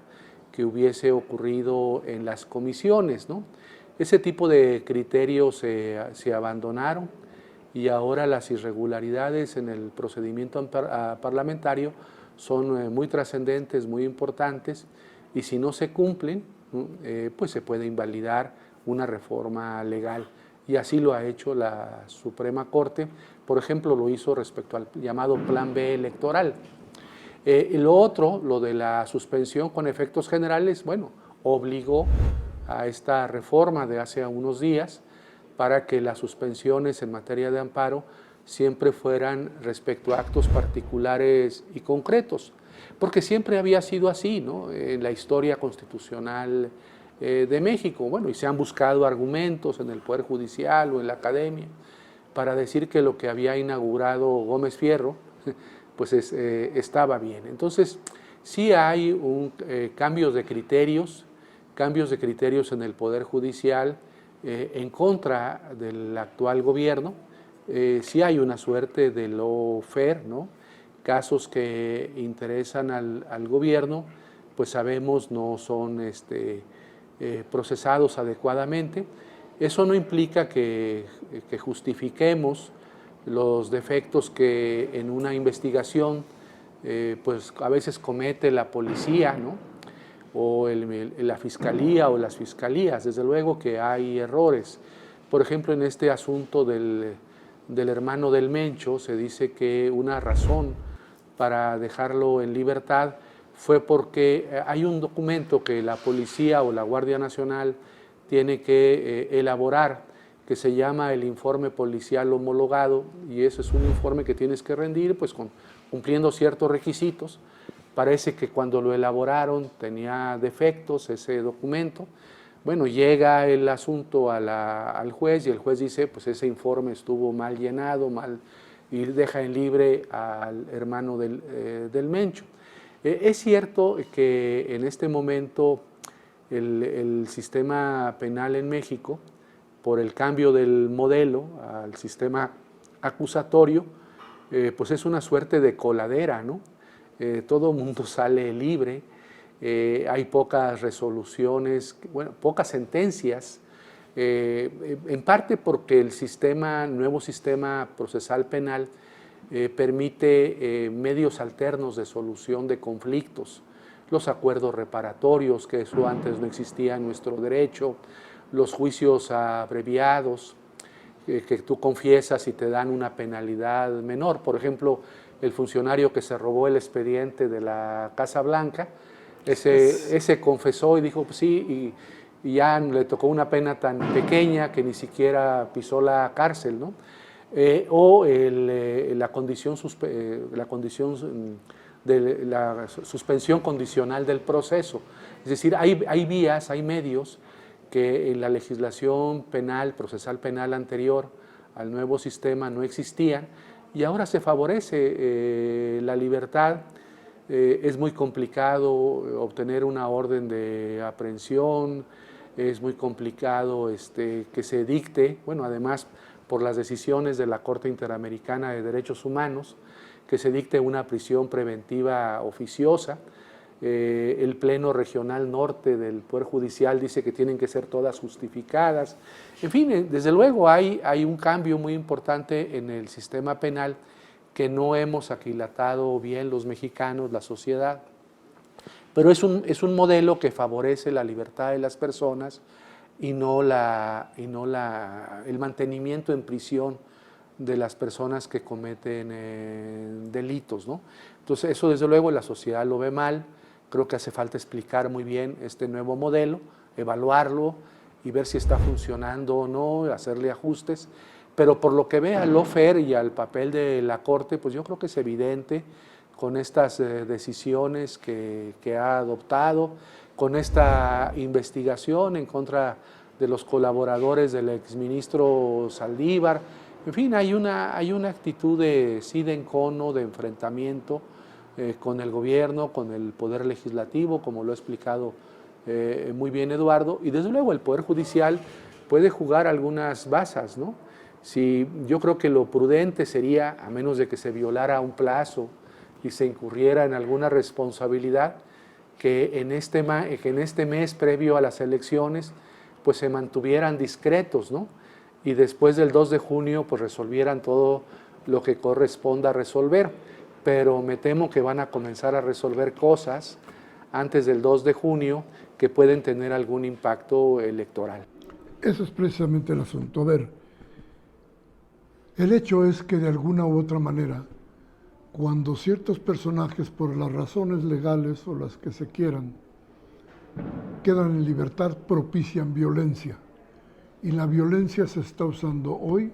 que hubiese ocurrido en las comisiones, ¿no? Ese tipo de criterios se abandonaron y ahora las irregularidades en el procedimiento parlamentario son muy trascendentes, muy importantes, y si no se cumplen, pues se puede invalidar una reforma legal. Y así lo ha hecho la Suprema Corte. Por ejemplo, lo hizo respecto al llamado Plan B electoral. Y lo otro, lo de la suspensión con efectos generales, bueno, obligó a esta reforma de hace unos días para que las suspensiones en materia de amparo siempre fueran respecto a actos particulares y concretos, porque siempre había sido así, ¿no? En la historia constitucional de México, bueno, y se han buscado argumentos en el Poder Judicial o en la academia para decir que lo que había inaugurado Gómez Fierro, pues estaba bien. Entonces, sí hay cambios de criterios en el Poder Judicial en contra del actual gobierno. Sí hay una suerte de lawfare, ¿no? Casos que interesan al gobierno, pues sabemos no son procesados adecuadamente. Eso no implica que justifiquemos los defectos que en una investigación pues a veces comete la policía, ¿no? O la fiscalía o las fiscalías. Desde luego que hay errores. Por ejemplo, en este asunto del hermano del Mencho, se dice que una razón para dejarlo en libertad fue porque hay un documento que la policía o la Guardia Nacional tiene que elaborar, que se llama el informe policial homologado, y ese es un informe que tienes que rendir pues cumpliendo ciertos requisitos. Parece que cuando lo elaboraron tenía defectos ese documento. Bueno, llega el asunto al juez y el juez dice, pues ese informe estuvo mal llenado, y deja en libre al hermano del Mencho. Es cierto que en este momento el sistema penal en México, por el cambio del modelo al sistema acusatorio, pues es una suerte de coladera, ¿no? Todo el mundo sale libre, hay pocas resoluciones, bueno, pocas sentencias, en parte porque el nuevo sistema procesal penal permite medios alternos de solución de conflictos, los acuerdos reparatorios, que eso antes no existía en nuestro derecho, los juicios abreviados, que tú confiesas y te dan una penalidad menor. Por ejemplo, el funcionario que se robó el expediente de la Casa Blanca, ese confesó y dijo, pues sí, y ya le tocó una pena tan pequeña que ni siquiera pisó la cárcel, ¿no? La suspensión condicional del proceso. Es decir, hay vías, hay medios que en la legislación penal, procesal penal anterior al nuevo sistema no existían, y ahora se favorece la libertad. Es muy complicado obtener una orden de aprehensión, es muy complicado que se dicte, bueno, además por las decisiones de la Corte Interamericana de Derechos Humanos, que se dicte una prisión preventiva oficiosa. El Pleno Regional Norte del Poder Judicial dice que tienen que ser todas justificadas. En fin, desde luego hay un cambio muy importante en el sistema penal que no hemos aquilatado bien los mexicanos, la sociedad, pero es un modelo que favorece la libertad de las personas y no el mantenimiento en prisión de las personas que cometen delitos, ¿no? Entonces eso desde luego la sociedad lo ve mal, creo que hace falta explicar muy bien este nuevo modelo, evaluarlo y ver si está funcionando o no, hacerle ajustes, pero por lo que ve al lawfare y al papel de la Corte, pues yo creo que es evidente con estas decisiones que ha adoptado, con esta investigación en contra de los colaboradores del exministro Saldívar. En fin, hay una actitud de encono, de enfrentamiento con el gobierno, con el poder legislativo, como lo ha explicado muy bien Eduardo, y desde luego el Poder Judicial puede jugar algunas bazas, ¿no? Si yo creo que lo prudente sería, a menos de que se violara un plazo y se incurriera en alguna responsabilidad, que en este mes previo a las elecciones pues se mantuvieran discretos, ¿no? Y después del 2 de junio pues resolvieran todo lo que corresponda resolver, pero me temo que van a comenzar a resolver cosas antes del 2 de junio que pueden tener algún impacto electoral. Eso es precisamente el asunto. A ver, el hecho es que de alguna u otra manera, cuando ciertos personajes, por las razones legales o las que se quieran, quedan en libertad, propician violencia. Y la violencia se está usando hoy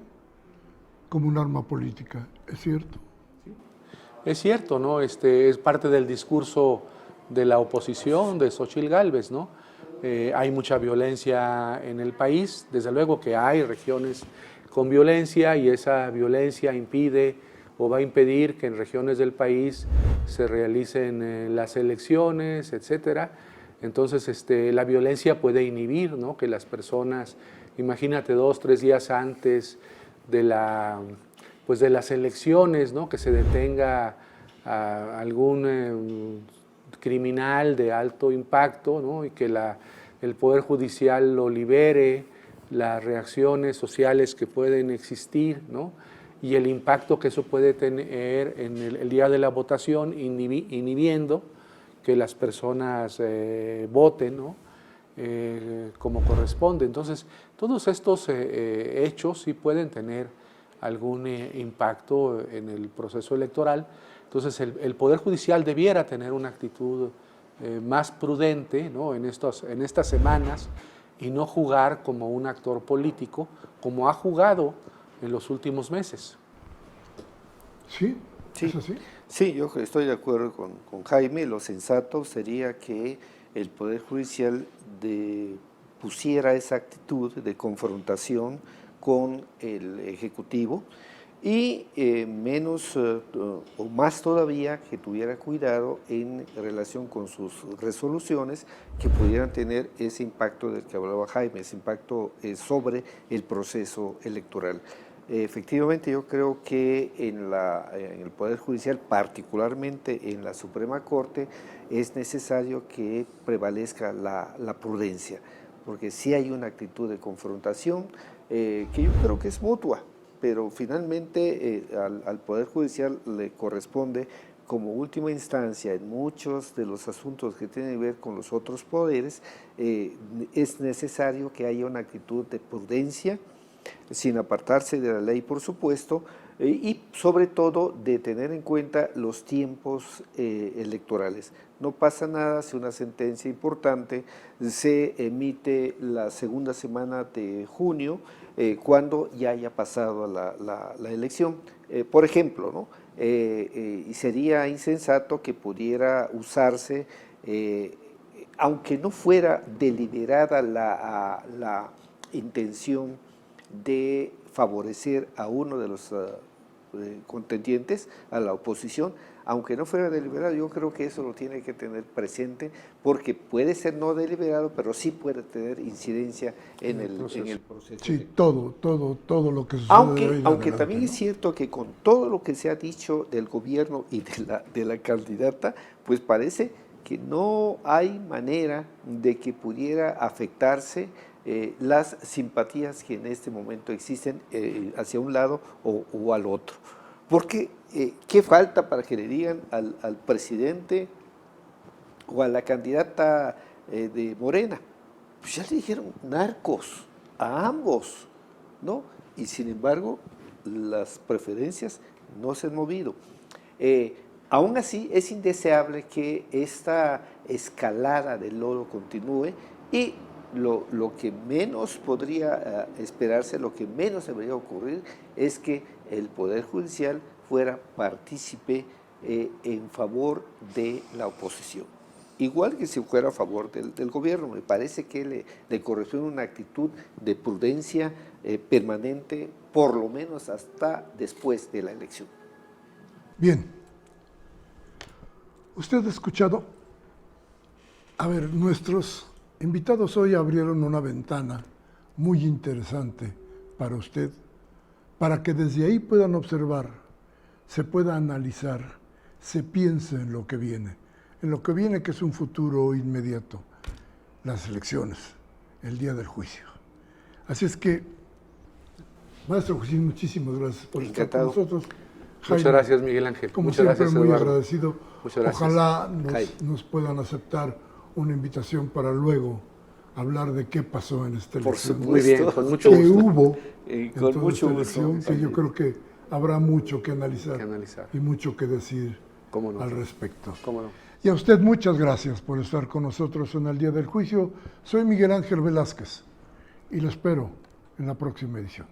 como un arma política, ¿es cierto? Es cierto, ¿no? Es parte del discurso de la oposición, de Xóchitl Gálvez, ¿no? Hay mucha violencia en el país, desde luego que hay regiones con violencia y esa violencia impide o va a impedir que en regiones del país se realicen las elecciones, etcétera. Entonces, la violencia puede inhibir, ¿no? Que las personas, imagínate 2, 3 días antes de las elecciones, ¿no? Que se detenga a algún criminal de alto impacto, ¿no? Y que el Poder Judicial lo libere, las reacciones sociales que pueden existir, ¿no? Y el impacto que eso puede tener en el día de la votación, inhibiendo que las personas voten, ¿no? Como corresponde. Entonces, todos estos hechos sí pueden tener algún impacto en el proceso electoral. Entonces, el Poder Judicial debiera tener una actitud más prudente, ¿no? en estas semanas y no jugar como un actor político, como ha jugado en los últimos meses. ¿Sí? Sí. ¿Es así? Sí, yo estoy de acuerdo con Jaime. Lo sensato sería que el Poder Judicial pusiera esa actitud de confrontación con el Ejecutivo y menos o más todavía que tuviera cuidado en relación con sus resoluciones que pudieran tener ese impacto del que hablaba Jaime, ese impacto sobre el proceso electoral. Efectivamente, yo creo que en el Poder Judicial, particularmente en la Suprema Corte, es necesario que prevalezca la prudencia, porque sí hay una actitud de confrontación que yo creo que es mutua, pero finalmente al Poder Judicial le corresponde como última instancia en muchos de los asuntos que tienen que ver con los otros poderes, es necesario que haya una actitud de prudencia, sin apartarse de la ley, por supuesto, y sobre todo de tener en cuenta los tiempos electorales. No pasa nada si una sentencia importante se emite la segunda semana de junio, cuando ya haya pasado la elección. Por ejemplo, ¿no? Y sería insensato que pudiera usarse, aunque no fuera deliberada la intención de favorecer a uno de los contendientes, a la oposición, aunque no fuera deliberado. Yo creo que eso lo tiene que tener presente, porque puede ser no deliberado, pero sí puede tener incidencia en el proceso. Sí, todo lo que sucede. Aunque también es cierto que con todo lo que se ha dicho del gobierno y de la candidata, pues parece que no hay manera de que pudiera afectarse las simpatías que en este momento existen hacia un lado o al otro. Porque, ¿qué falta para que le digan al presidente o a la candidata de Morena? Pues ya le dijeron narcos a ambos, ¿no? Y sin embargo, las preferencias no se han movido. Aún así, es indeseable que esta escalada del lodo continúe y lo que menos podría esperarse, lo que menos debería ocurrir es que el Poder Judicial fuera partícipe en favor de la oposición. Igual que si fuera a favor del gobierno, me parece que le corresponde una actitud de prudencia permanente, por lo menos hasta después de la elección. Bien, usted ha escuchado, a ver, nuestros invitados hoy abrieron una ventana muy interesante para usted, para que desde ahí puedan observar, se pueda analizar, se piense en lo que viene que es un futuro inmediato, las elecciones, el día del juicio. Así es que, maestro Josín, muchísimas gracias por estar con nosotros. Jaime, muchas gracias, Miguel Ángel. Como muchas siempre, gracias, muy Eduardo. agradecido. Muchas gracias. Ojalá nos puedan aceptar una invitación para luego hablar de qué pasó en esta elección. Por Muy bien, con mucho que gusto. hubo con mucho gusto. elección, que yo creo que habrá mucho que analizar, y mucho que decir ¿Cómo no? al respecto. ¿Cómo no? Y a usted muchas gracias por estar con nosotros en el Día del Juicio. Soy Miguel Ángel Velázquez y lo espero en la próxima edición.